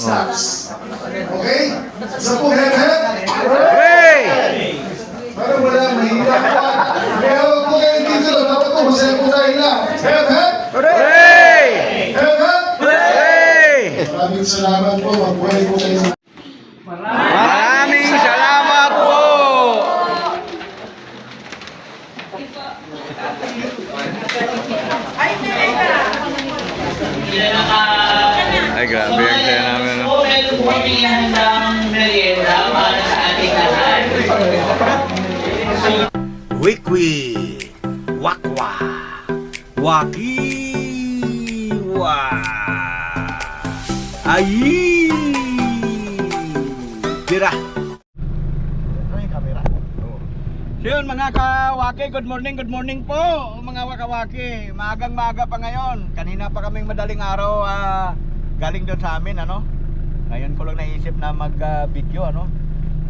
Stocks. Okay? Isa po, head. Hooray! Para wala, mahirap pa. Kaya huwag po kayong titulo. Dapat po, masaya po tayo na. Head. Hooray! Head. Hooray! Maraming salamat po. Mabuhay po kayo. Maraming salamat po! Ay, grabe ang saya namin. No? Pagpilihan ng merienda para sa ating lahat. Wikwi, wakwa, wakiwa, ayi, tira. So yun mga kawaki, good morning po mga wakawaki. Maagang-maaga pa ngayon. Kanina pa kaming madaling araw galing doon sa amin, ano. Ngayon ko lang naisip na mag-video, ano.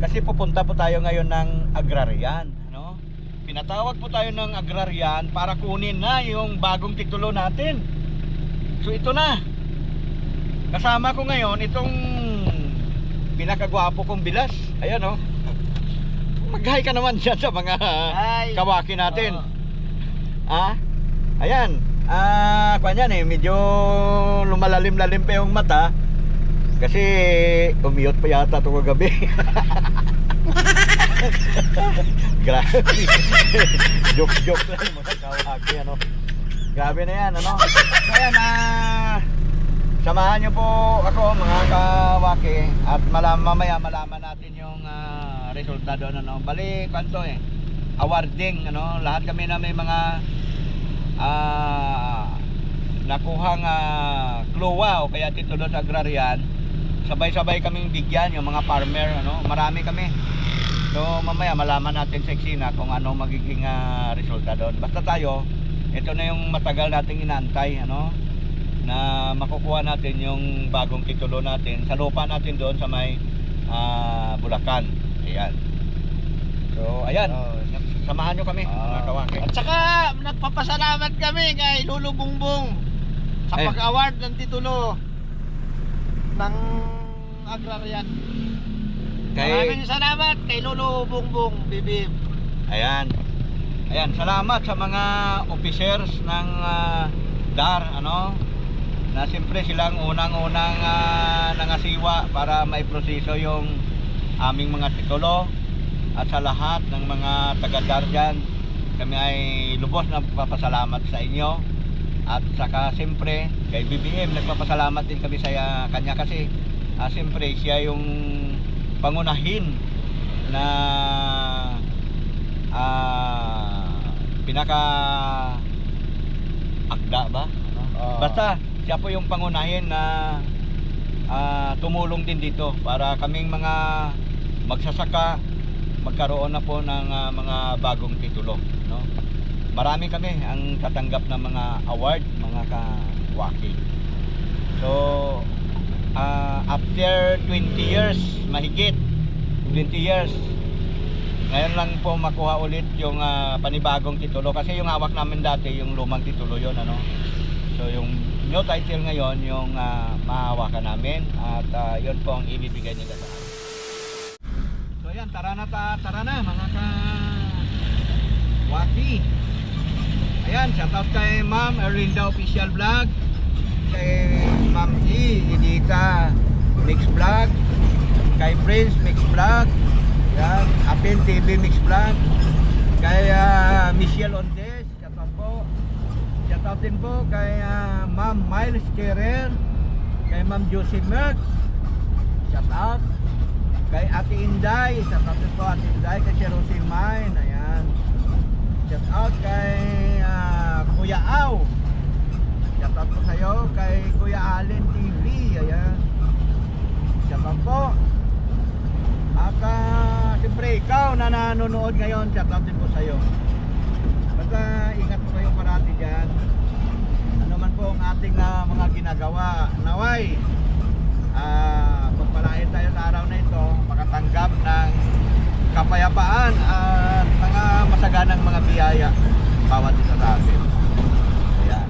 Kasi pupunta po tayo ngayon ng agrarian, ano. Pinatawag po tayo ng agrarian para kunin na yung bagong titulo natin. So ito na. Kasama ko ngayon itong pinakagwapo kong bilas. Ayan, oh. Mag-hi ka naman dyan sa mga kawaki natin. Ayan. Kanyan medyo lumalalim-lalim pa yung mata. Kasi umiyot pa yata ito kagabi. Grabe. Joke lang mga kawaki, ano. Grabe na yan, ano. Ayan, samahan nyo po ako mga kawaki. At mamaya malaman natin yung resulta doon, ano. Bali, kanto awarding, ano. Lahat kami na may mga nakuhang kluwa o kaya titulo sa agrarian. Sabay-sabay kaming bigyan yung mga farmer, ano. Marami kami. So mamaya malaman natin sa eksena kung ano magiging resulta doon. Basta tayo, ito na yung matagal nating inaantay, ano, na makukuha natin yung bagong titulo natin sa lupa natin doon sa may Bulacan. Ayan. So ayan, samahan nyo kami mga kawaki. At saka nagpapasalamat kami kay Lolo Bongbong sa Ay. pag-award ng titulo ng agrarian. Maraming salamat kay Lolo Bongbong BBM. Ayan. Ayan, salamat sa mga officers ng DAR, ano, na siyempre silang unang-unang nangasiwa para maiproseso yung aming mga titulo. At sa lahat ng mga taga-DAR dyan, kami ay lubos na magpapasalamat sa inyo. At saka siyempre kay BBM nagpapasalamat din kami sa kanya kasi siyempre siya yung pangunahin na pinaka akda ba? Basta siya po yung pangunahin na tumulong din dito para kaming mga magsasaka magkaroon na po ng mga bagong titulo, no? Marami kami ang tatanggap ng mga award, mga kawaki. So after 20 years, mahigit 20 years, ngayon lang po makuha ulit yung panibagong titulo kasi yung hawak namin dati yung lumang titulo yon, ano. So yung new title ngayon yung mahawakan namin at yun po ang ibibigay nila sa amin. So ayan, tara na mga kawaki. Ayan, shoutout kay Ma'am Erlinda Official Vlog, kay Ma'am E Edita Mix Vlog, kay Prince Mix Vlog, yan, Apin TV Mix Vlog, kay Michelle Ondes, shoutout po. Shoutout din po kay Ma'am Miles Kerrer, kay Ma'am Josie Merck, shoutout. Kay Ate Inday, shoutout din po Ate Inday, kay si Rosie Mine, ayan. Shoutout kay Kuya Au, shoutout po sa'yo. Kay Kuya Allen TV, ayan, shoutout po. At siyempre ikaw na nanonood ngayon, shoutout din po sa'yo. Basta ingat po kayong parati dyan. Ano man po ang ating mga ginagawa, naway pagpalain tayo sa araw na ito, makatanggap ng kapayapaan at mga masaganang mga biyaya bawat isa sa atin. Ayan.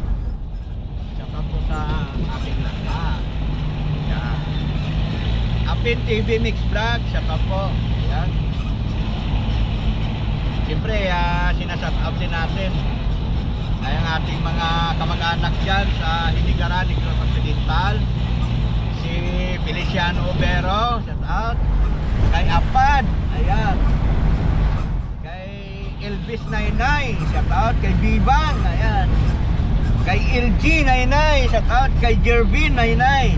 Shoutout po sa ating lahat. Ayan. Jervin TV Mix Vlog, shout out po. Ayan. Siyempre, sinashout out din natin ay ang ating mga kamag-anak dyan sa Hiligaran, Negros Occidental. Si Feliciano Obero, shout out. Kay Apad, ayan. Kay Elvis Nainay, shout out. Kay Bibang, ayan. Kay LG Nainay, shout out. Kay Jervin Nainay,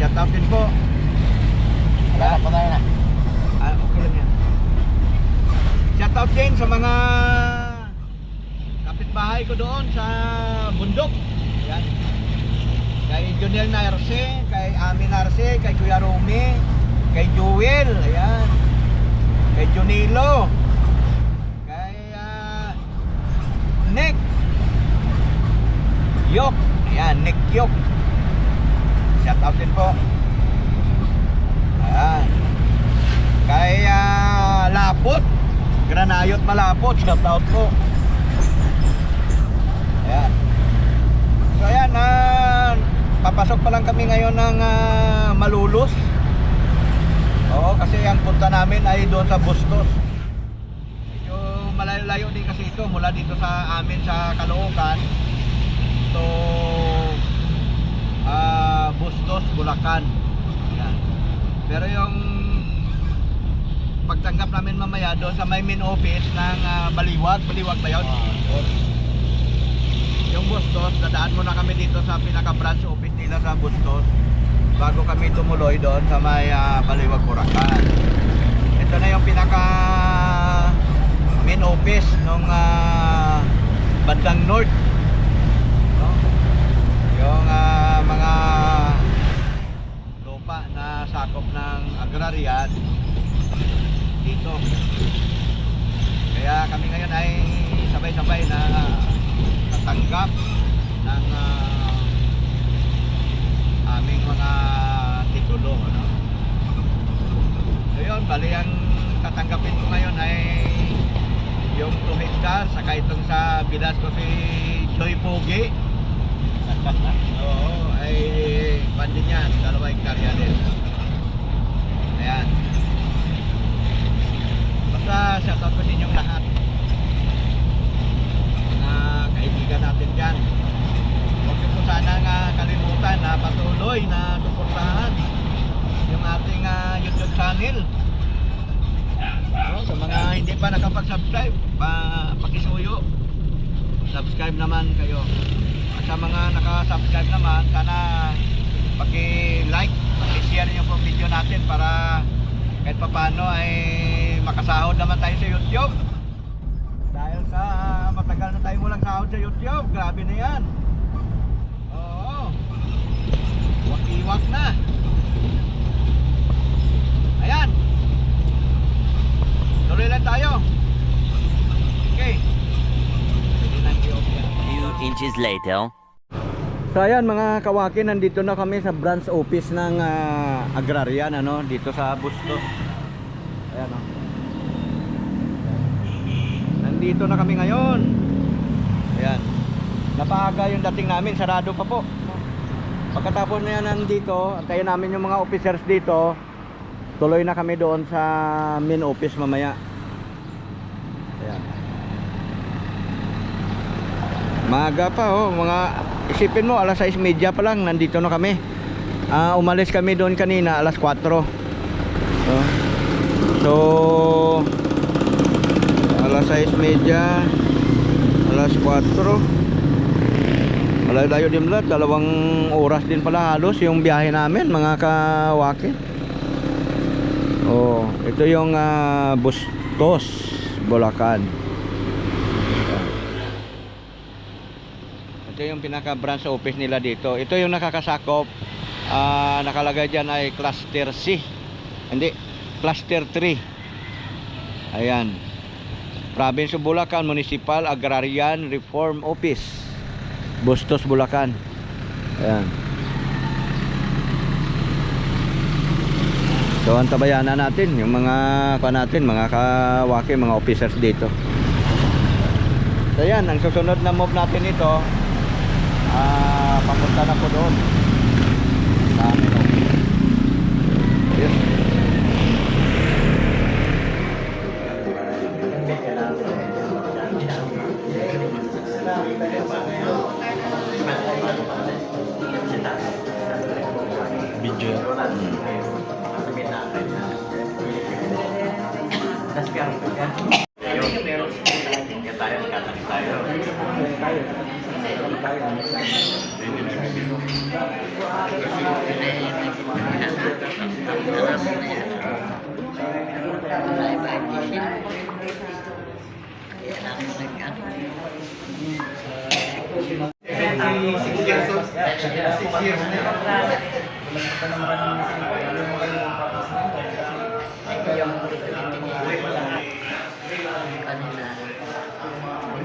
shout out din po. Patay na. Okay lang yan. Shout out din sa mga kapitbahay ko doon sa bundok. Ayan. Kay Junel Narce, kay Ami Narce, kay Kuya Romy, kay Joel, ayan. Kay Junilo, kay Nick Yok, ayan, Nick Yok. Shout out din po. Ayan. Kay Lapot, Granayot Malapot, shout out po. Ayan. So ayan, papasok pa lang kami ngayon ng Malulus. Oo, kasi ang punta namin ay doon sa Bustos. Medyo malayo-layo din kasi ito mula dito sa amin sa Caloocan to Bustos, Bulacan. Ayan. Pero yung pagtanggap namin mamaya doon sa may main office ng Baliwag ba yun? Yung Bustos, dadaan muna kami dito sa pinaka-branch office nila sa Bustos bago kami tumuloy doon sa may Baliwag, Bulacan. Ito na yung pinaka main office ng bandang north, no? Yung mga lupa na sakop ng agrarian dito. Kaya kami ngayon ay sabay-sabay na natanggap ng aming mga titulo, ano? So yun, bali ang tatanggapin ko ngayon ay yung 2 hectare, saka itong sa bilas ko si Joy Pogi. Oo, ay pandin yan, 2 hectare yan din. Ayan. Basta shoutout ko sa inyong lahat, mga kaibigan natin dyan. Huwag nyo po sana nga kalimutan na patuloy na suportahan yung ating YouTube channel. So, sa mga hindi pa nakapag-subscribe, pakisuyo, subscribe naman kayo. At sa mga naka-subscribe naman, sana paki-like, paki-share nyo po video natin para kahit papano ay makasahod naman tayo sa YouTube. Dahil sa matagal na tayo walang sahod sa YouTube, grabe na yan. Oo, iwak na. Ayan, tuloy lang tayo. Okay. Few inches later. So ayan mga kawaki, nandito na kami sa branch office ng agrarian, ano, dito sa Bustos. Ayan, oh. Nandito na kami ngayon. Ayan. Napaaga yung dating namin, sarado pa po. Pagkatapos na yan nandito, antayin namin yung mga officers dito. Tuloy na kami doon sa main office mamaya. Ayan. Maaga pa, oh, mga isipin mo alas 6:30 pa lang nandito na kami. Umalis kami doon kanina alas 4. So alas 6:30, alas 4. Malayo din pala, 2 oras din pala halos yung biyahe namin mga kawaki. Oh, ito yung Bustos, Bulacan. Ito yung pinaka branch office nila dito. Ito yung nakakasakop. Nakalagay dyan ay cluster C. Hindi, cluster 3. Ayan. Province of Bulacan Municipal Agrarian Reform Office, Bustos, Bulacan. Ayan. So antabayan na natin yung mga mga kawaki, mga officers dito. So yan, ang susunod na move natin ito, papunta na po doon sa amin. Video.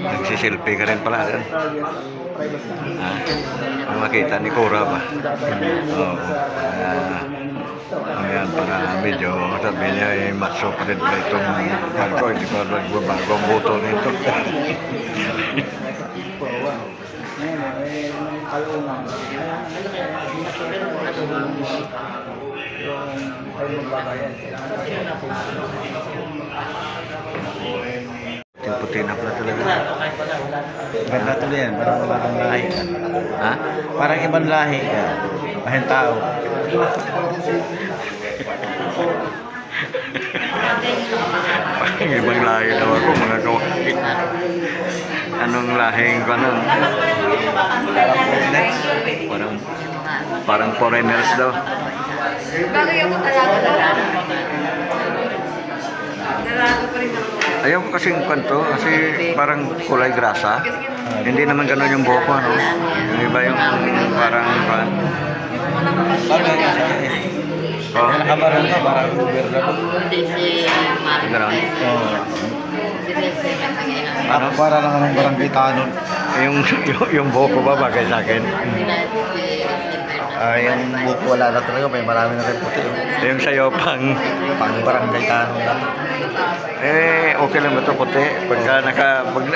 Nagsiselfie ka rin pala doon. Ang makita ni Cora ba? Oo. Ayan, para medyo sabi niya ay masupred ba itong bago. Hindi ko nagbabago ang buto nito. Puti na pala talaga. Ganda tuloy yan, parang ibang lahi. Ha? Parang ibang lahi. Mahing tao. Parang ibang lahi daw ako mga kawakit. Anong lahing ko nun? Parang foreigners daw. Bagay ako talaga pa rin ako. Ayaw ko kasing kanto kasi parang kulay grasa. Hindi naman ganun yung buhok ko, no? Yung iba yung parang Bagay kasi. oh, Nakabarang ka, parang gobernador. ganun. Oo. Ano? Para lang anong barangay tanod. Yung buhok ko ba bagay sa akin? Yung buko wala na talaga, may marami na rin puti. Yung sayo pang Barangay tanod lang. okay lang ba ito puti? Pag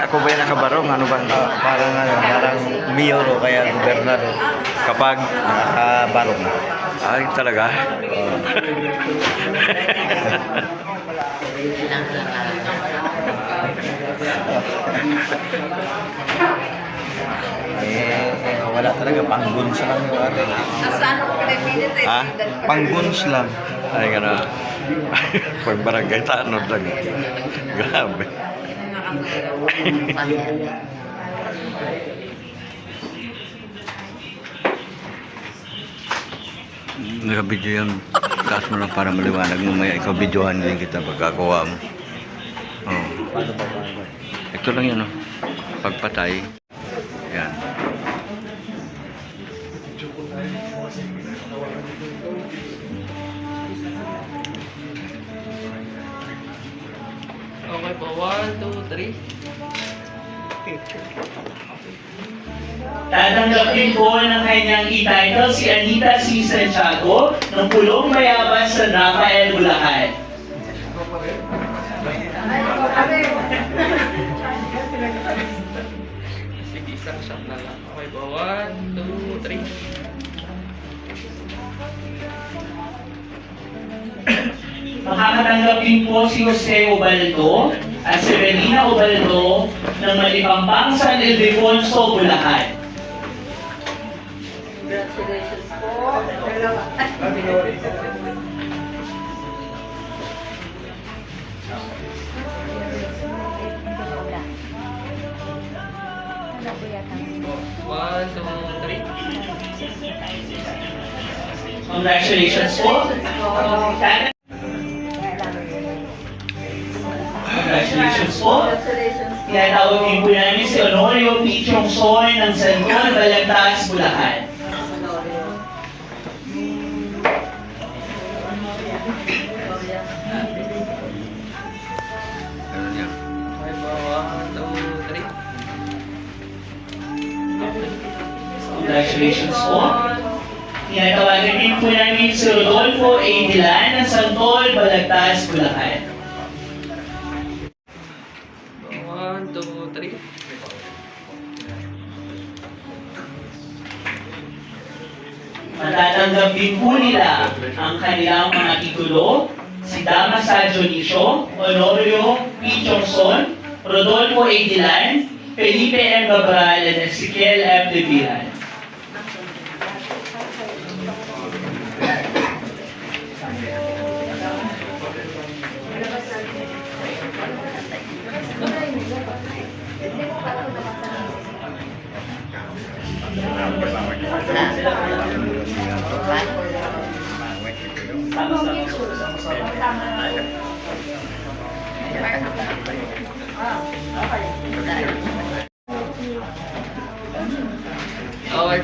ako ba yung nakabarong, ano bang? Parang mayor o kaya gobernador. Kapag, Nakabarong. ay talaga? Wala talaga, pangguns lang yung ate. Nasaan ako pinapilit eh. Ha? Pangguns lang. Ay gano'n. Pag barangay tanod lang. Grabe. Naka-video yan. Taas mo lang para maliwanag. Mamaya ikaw videohan din kita pagkakuha mo. Oh. Ito lang yun, oh. Pagpatay. Yan. Okay po, 1, 2, 3. Tatanggapin po ng kanyang e-title si Anita C. Santiago ng Pulong Mayabas sa Rafael, Bulacan. Sige, isang shot na lang. Okay po, 1, 2, 3. Makakatanggap din po si Jose Ubaldo at si Renina Ubaldo ng Malipampang San Ildefonso, Bulacan. Congratulations po. One, two, three. Congratulations po. Congratulations po. Tinatawag din po namin si Honorio P. Chongsoy ng Santol, Balagtas, Bulacan. Ganun yan. One, two, three. Congratulations po. Tinatawagan din po namin si Rodolfo A. Dilan ng Santol, Balagtas, Bulacan. 1, 2, 3. Matatanggap din po nila ang kanilang mga titulo, si Damaso Dionisio, Honorio P. Chongson, Rodolfo A. Dilan, Felipe M. Cabral, and Ezequiel M. Deviran. Okay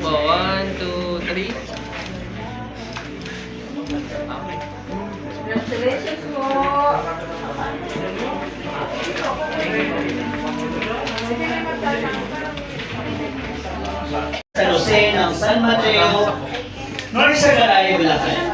po, 1, 2, 3. Congratulations po. San Jose ng San Mateo, North Sagaray, Bulacan.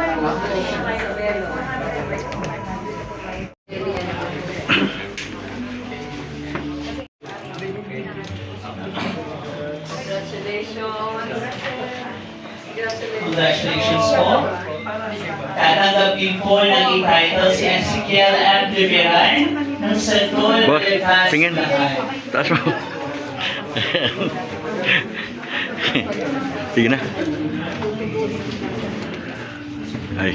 Congratulations po. Tatanggapin po ng i-title si Ezekiel M. Liberan ng Santol, Boss, Bulacan, tingin. Bulacan. Taas mo. Sige na. Ay.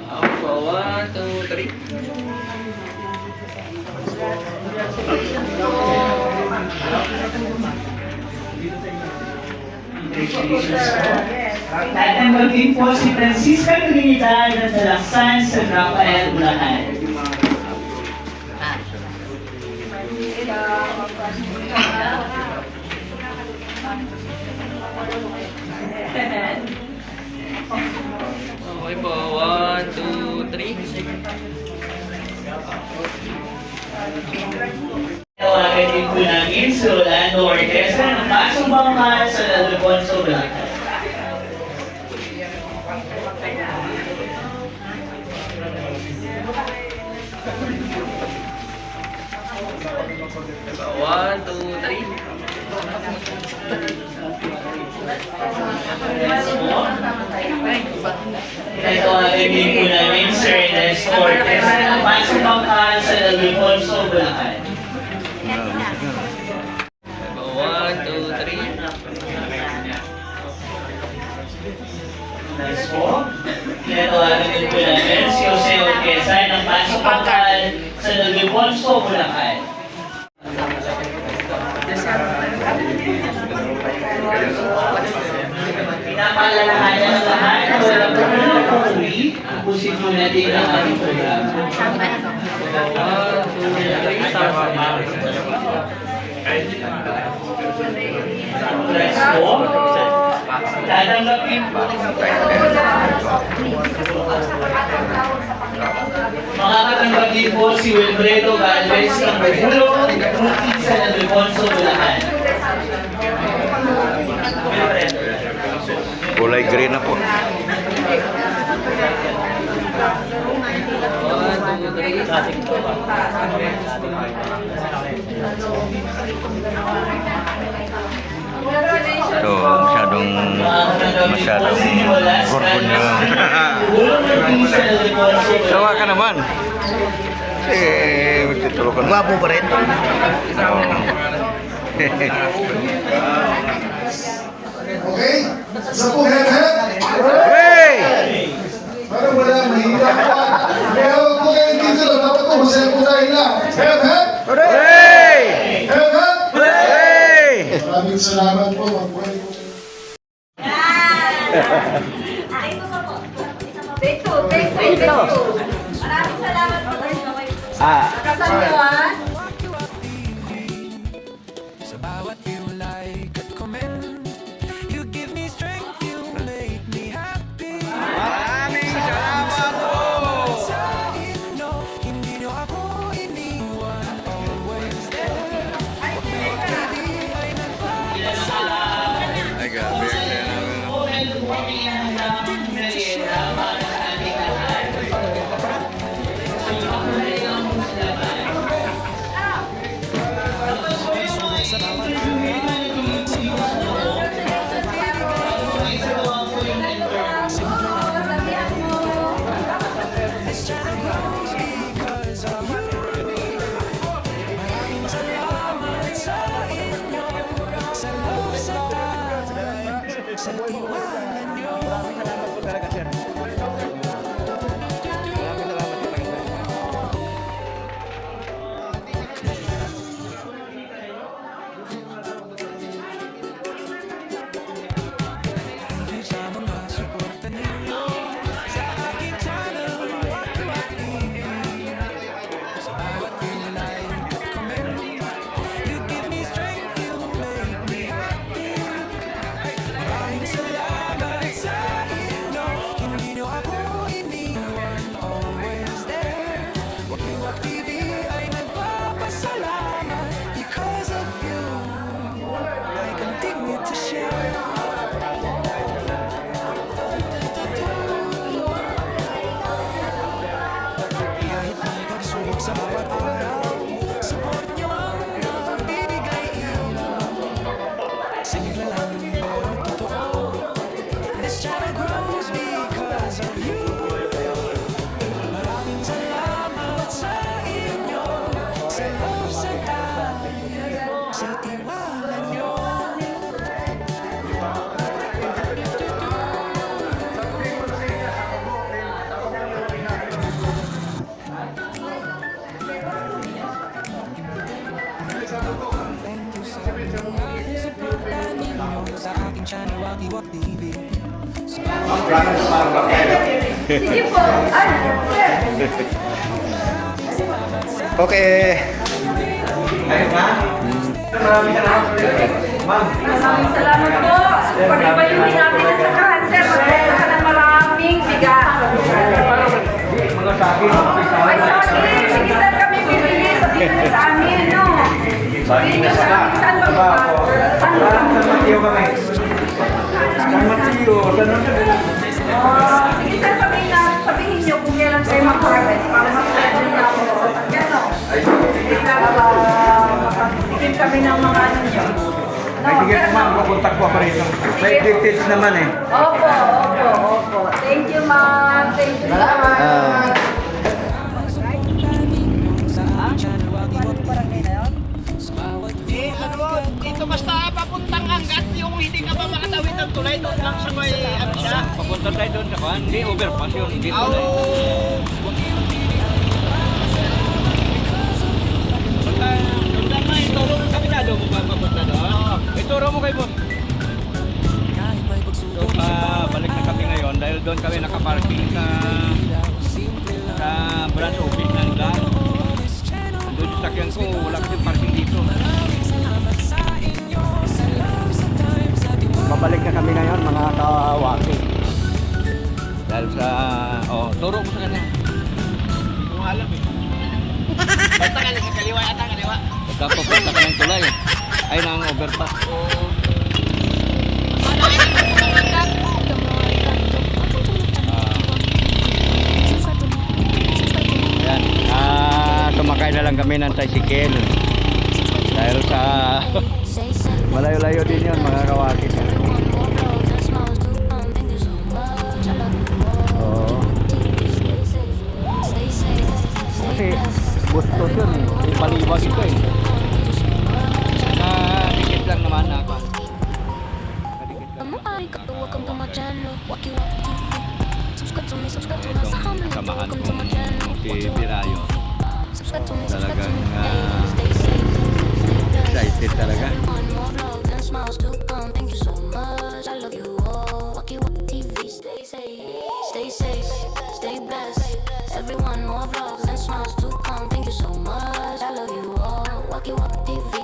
Okay po, 1, 2, 3. Tatanggapin po si Francisca Trinidad ng Dalaksan, San Rafael, Bulacan. Okay po, 1, 2, 3. Tawagan din po namin si Rolando Orquesta ng Pasong Bangka sa Alfonso, Bulacan. One, two, three. Tawagan din po namin si Ernesto Orquesta ng Pasong Bangka sa Alfonso, Bulacan. One, two, three. Nice po. Tinatawagan din po namin si Jose Orquesta ng Pasong Bangka sa Alfonso, Bulacan. Pinapaalalahanan ng lahat na walang problema po uwi. Pusin mo natin ang ating programa. One, two, three. Let's go. Tatanggapin po. Makakatanggapin po si Wilfredo Galvez ng Regulo, Rookie sa Alfonso, Bulacan. Kulay green na po. One, two, three. So, masyadong gorbon niya. Tawa ka naman. Magtutulog ka na. Gwapo pa rin. Okay? Isa po, head. Hey! Parang wala, mahirap pa. Kaya huwag po kayong dito. Dapat po, masaya po tayo na. Head. Hey! Head. Hey! Maraming salamat po. Magbuhay po. Take two. Maraming salamat po. Kasal niyo, ah. Sige po. Ay, sir. Okay. Maraming salamat. Ma'am. Maraming salamat po. Pag-ibayuhin namin ang sakahan, sir. Magdala ka ng maraming bigat. Mga saging. Ay, sorry. Sige, sir, kami bibili. Sabihin na sa amin, no? Sabihin nyo sa amin, saan ba ba? San Mateo kami. San Mateo. Sige, sir, sabihin nyo kung kailan kayo mag-harvest para mag-harvest na ako. Yan, no? Sige, sir, makapagpigil kami ng mga ano nyo. May ticket ma'am, kukontak po ako rito. May tickets naman eh. Opo. Thank you, ma'am. Thank you, ma'am. Dito basta papuntang hanggat yung hindi ka pa makatawid ng tulay doon lang sa may ano siya. Papunta tayo doon sa kuhan. Hindi overpass yun. Hindi Aw. tulay. Basta doon lang may turo ng kabinado mo ba papunta doon? Ituro mo kay boss. So, balik na kami ngayon dahil doon kami nakaparking sa branch office ng DAR. Doon yung sakyan ko, wala kasi parking dito. Babalik na kami ngayon mga kawaki. Dahil sa... turo ko sa kanya. Kung alam eh. Basta ka sa kaliwa yata, kaliwa. Pagka pupunta ka ng tulay, ay nang overpass. Ayan. Sumakay na lang kami ng tricycle. Dahil sa... malayo-layo din yun mga kawakit. Oo. Kasi bustos yun eh. May paliwag ito eh. Nakadikit lang naman ako. Welcome to my channel, Waki Waki TV. Subscribe to me, subscribe to my Itong family. samahan Welcome to my kong channel, si Waki Waki Pirayo. Subscribe to me, subscribe to Talagang me. Stay safe, stay blessed. excited talaga. Everyone more vlogs and smiles to come. Thank you so much. I love you all. Waki Waki TV. Stay safe, stay blessed. Everyone more vlogs and smiles to come. Thank you so much. I love you all. Waki Waki TV.